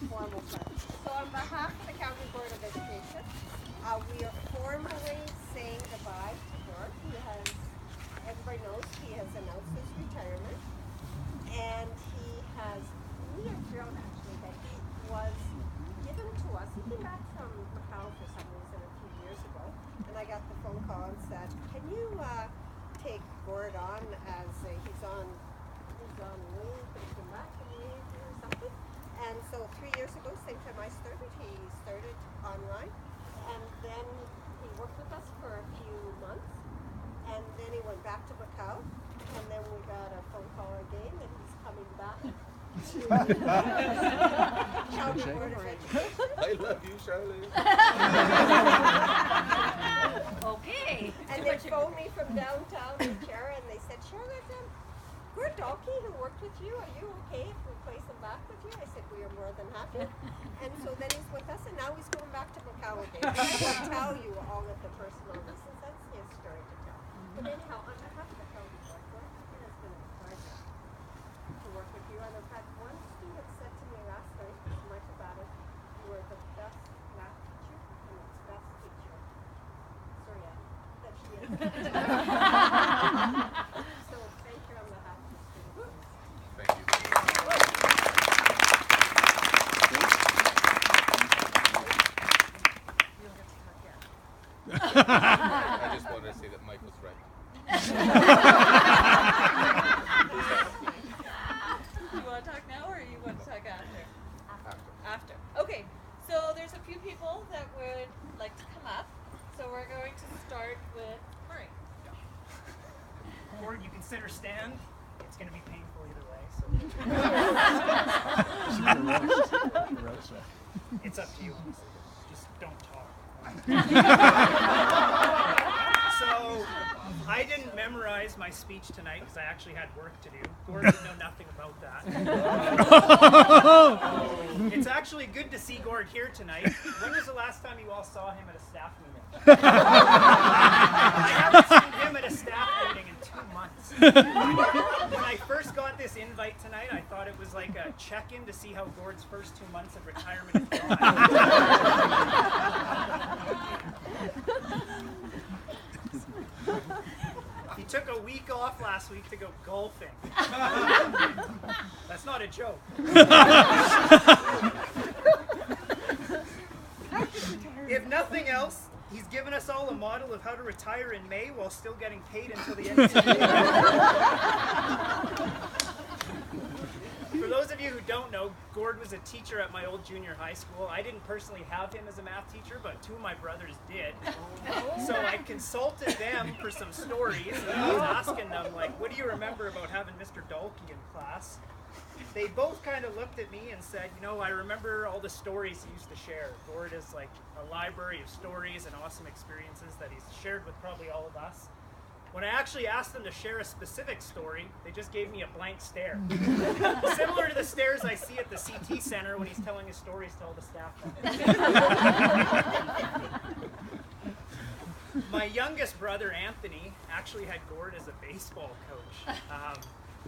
formal part. So on behalf of the County Board of Education, we are formally saying goodbye to Gord. Everybody knows he has announced his retirement, and we are thrilled actually that he was given to us. He came back from Macau for some reason a few years ago, and I got the phone call and said, "Can you take Gord on as he's on leave, but he came back from leave or something?" And so 3 years ago, same time I started, he started online, and then he worked with us for a few months, and then he went back to Macau, and then we got a phone call again that he's coming back. County Board of Education. I love you, Charlotte. Okay. And they phoned me from downtown in Chara, and they said, "Charlotte, Gord Dahlke, who worked with you, are you okay if we place him back with you?" I said, "We are more than happy." And so then he's with us, and now he's going back to Macau again. I won't tell you all of the personal reasons. That's his story to tell. But anyhow, on behalf of the County Board, Gord, it has been a pleasure to work with you. And in fact, one student said to me last night, as much about it, "You are the best math teacher and its best teacher." Sorry, that she is. So thank you on behalf of the students. Thank you. I just wanted to say that Mike was right. You want to talk now or you want to talk after? After. After. Okay, so there's a few people that would like to come up. So we're going to start with Murray. Gord, you consider stand. It's going to be painful either way, so it's up to you. Just don't talk. So I didn't memorize my speech tonight because I actually had work to do. Gord would know nothing about that. It's actually good to see Gord here tonight. When was the last time you all saw him at a staff meeting? I haven't seen him at a staff meeting in 2 months. When I first got this invite tonight, I thought it was like a check-in to see how Gord's first 2 months of retirement had gone. He took a week off last week to go golfing. That's not a joke. If nothing else, he's given us all a model of how to retire in May while still getting paid until the end of the year. For those of you who don't know, Gord was a teacher at my old junior high school. I didn't personally have him as a math teacher, but 2 of my brothers did. So I consulted them for some stories, and I was asking them, like, what do you remember about having Mr. Dahlke in class? They both kind of looked at me and said, you know, I remember all the stories he used to share. Gord is like a library of stories and awesome experiences that he's shared with probably all of us. When I actually asked them to share a specific story, they just gave me a blank stare. Similar to the stares I see at the CT Center when he's telling his stories to all the staff members. My youngest brother, Anthony, actually had Gord as a baseball coach.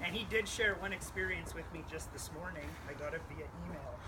And he did share one experience with me just this morning. I got it via email.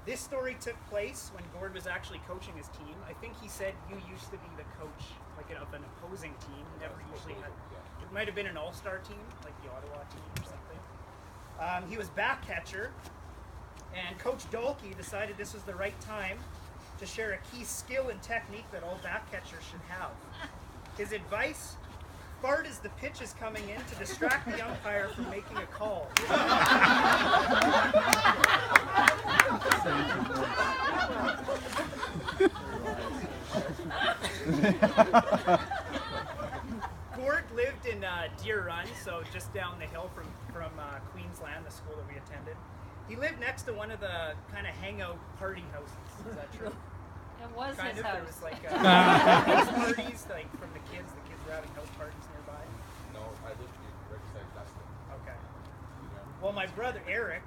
This story took place when Gord was actually coaching his team. I think he said you used to be the coach like of an opposing team. You never usually had, it might have been an all-star team, like the Ottawa team or something. He was back catcher, and Coach Dahlke decided this was the right time to share a key skill and technique that all back catchers should have. His advice: fart as the pitch is coming in to distract the umpire from making a call. Gord lived in Deer Run, so just down the hill from Queensland, the school that we attended. He lived next to one of the kind of hangout party houses. Is that true? It was Kind his of. house. There was like house parties, like from the kids. The kids were having house parties nearby. No, I lived in Riverside Plastic. Okay. Well, my brother Eric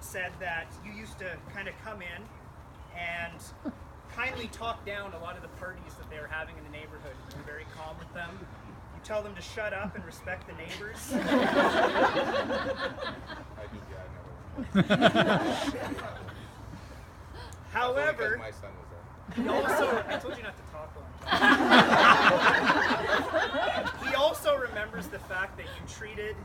said that you used to kind of come in and kindly talk down a lot of the parties that they were having in the neighborhood. You were very calm with them. You tell them to shut up and respect the neighbors. I do, yeah, I never. However, my son was there. he also, I told you not to talk on. He also remembers the fact that you treated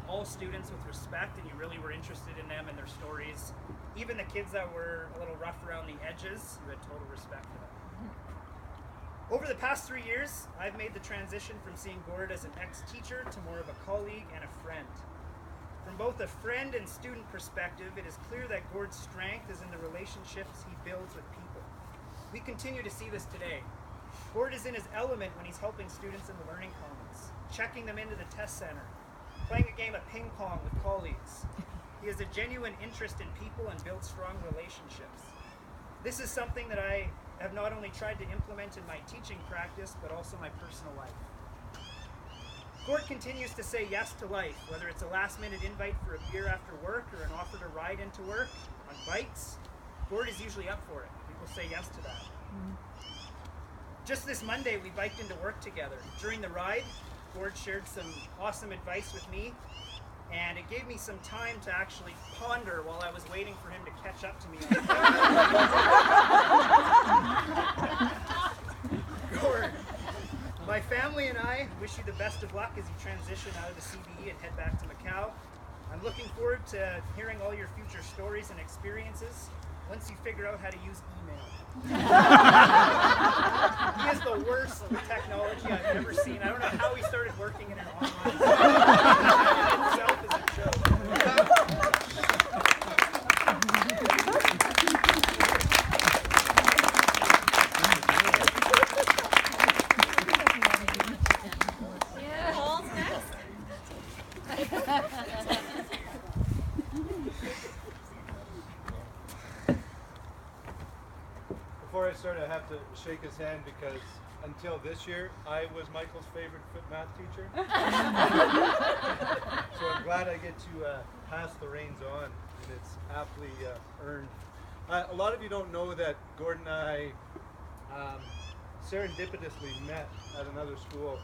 all students with respect and you really were interested in them and their stories. Even the kids that were a little rough around the edges, you had total respect for them. Over the past 3 years, I've made the transition from seeing Gord as an ex-teacher to more of a colleague and a friend. From both a friend and student perspective, it is clear that Gord's strength is in the relationships he builds with people. We continue to see this today. Gord is in his element when he's helping students in the Learning Commons, checking them into the test center, playing a game of ping pong with colleagues. He has a genuine interest in people and builds strong relationships. This is something that I have not only tried to implement in my teaching practice, but also my personal life. Gord continues to say yes to life, whether it's a last-minute invite for a beer after work or an offer to ride into work on bikes. Gord is usually up for it. People say yes to that. Just this Monday, we biked into work together. During the ride, Gord shared some awesome advice with me, and it gave me some time to actually ponder while I was waiting for him to catch up to me. Gord, my family and I wish you the best of luck as you transition out of the CBE and head back to Macau. I'm looking forward to hearing all your future stories and experiences once you figure out how to use email. He is the worst with technology I've ever seen. I don't know how he started working in an online itself is a joke. Paul's next. Before I start, I have to shake his hand because until this year, I was Michael's favorite math teacher. So I'm glad I get to pass the reins on, and it's aptly earned. A lot of you don't know that Gord and I serendipitously met at another school.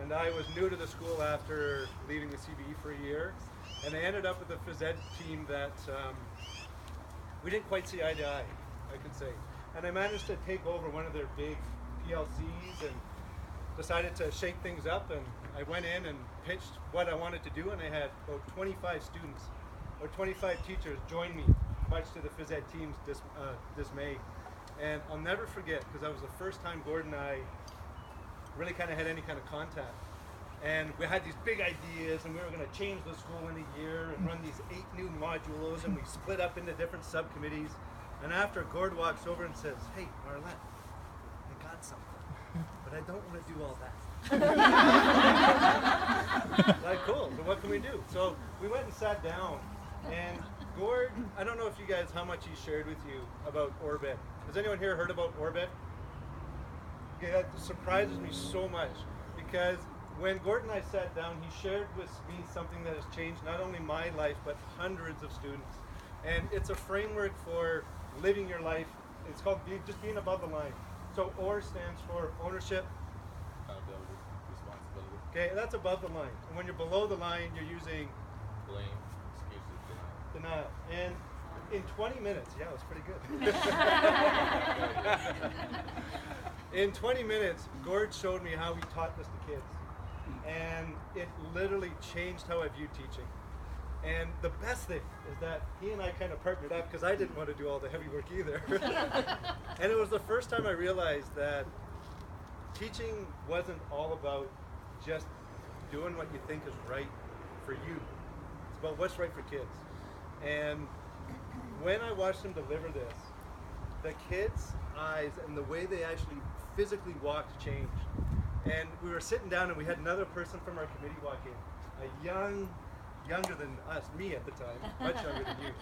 And I was new to the school after leaving the CBE for a year. And I ended up with a phys ed team that we didn't quite see eye to eye, I could say. And I managed to take over one of their big PLCs and decided to shake things up. And I went in and pitched what I wanted to do, and I had about 25 students or 25 teachers join me, much to the phys ed team's dismay. And I'll never forget, because that was the first time Gord and I really kind of had any kind of contact. And we had these big ideas, and we were going to change the school in a year and run these 8 new modules, and we split up into different subcommittees. And after Gord walks over and says, "Hey, Marlette, I got something, but I don't want to do all that." Like, cool, so what can we do? So we went and sat down, and Gord, I don't know if you guys, how much he shared with you about Orbit. Has anyone here heard about Orbit? Okay, that surprises me so much, because when Gord and I sat down, he shared with me something that has changed not only my life, but hundreds of students. And it's a framework for living your life. It's called just being above the line. So OR stands for ownership. Accountability, responsibility, Okay, that's above the line. And when you're below the line, you're using blame, excuses, denial. denial. And in 20 minutes, yeah, it was pretty good. In 20 minutes, Gord showed me how he taught this to kids. And it literally changed how I view teaching. And the best thing is that he and I kind of partnered up, because I didn't want to do all the heavy work either. And it was the first time I realized that teaching wasn't all about just doing what you think is right for you. It's about what's right for kids. And when I watched him deliver this, the kids' eyes and the way they actually physically walked changed. And we were sitting down, and we had another person from our committee walk in, a younger than us, me at the time, much younger than you.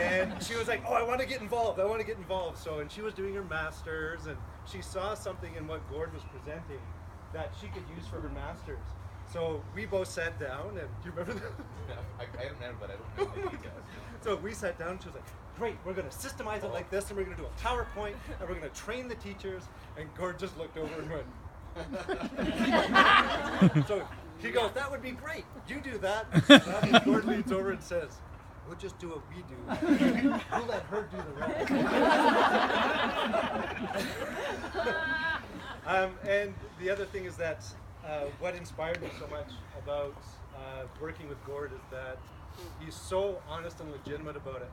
And she was like, "Oh, I want to get involved. I want to get involved." So, and she was doing her master's, and she saw something in what Gord was presenting that she could use for her master's. So we both sat down, and do you remember that? I remember, but I don't remember the details. So we sat down, and she was like, "Great, we're going to systemize it like this, and we're going to do a PowerPoint, and we're going to train the teachers." And Gord just looked over and went. So he goes, "That would be great. You do that." And Gord leans over and says, "We'll just do what we do. We'll let her do the rest." And the other thing is that what inspired me so much about working with Gord is that he's so honest and legitimate about it.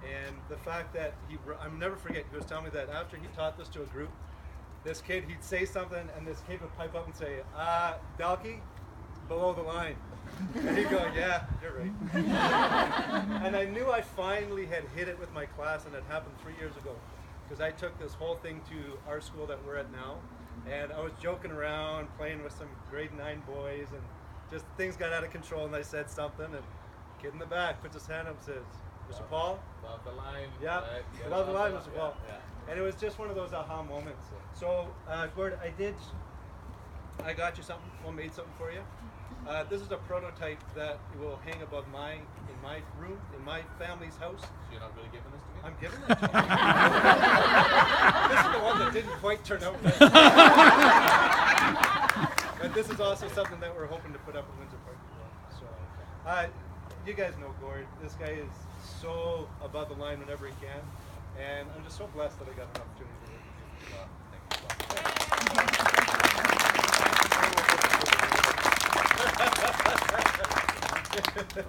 And the fact that I'll never forget, he was telling me that after he taught this to a group, this kid, he'd say something and this kid would pipe up and say, Dalkey, below the line. And he'd go, yeah, you're right. And I knew I finally had hit it with my class, and it happened 3 years ago. Because I took this whole thing to our school that we're at now, and I was joking around, playing with some grade 9 boys, and just things got out of control, and I said something, and kid in the back puts his hand up and says, Mr. Paul? Above the line. Yeah, right? above the line, Mr. Paul. Yeah. And it was just one of those aha moments. So, Gord, I got you something, made something for you. This is a prototype that will hang above in my room, in my family's house. So you're not really giving this to me? I'm giving it to you. This is the one that didn't quite turn out right. But this is also something that we're hoping to put up in Windsor Park as well. So, you guys know Gord. This guy is so above the line whenever he can. And I'm just so blessed that I got an opportunity to work with you. Thank you.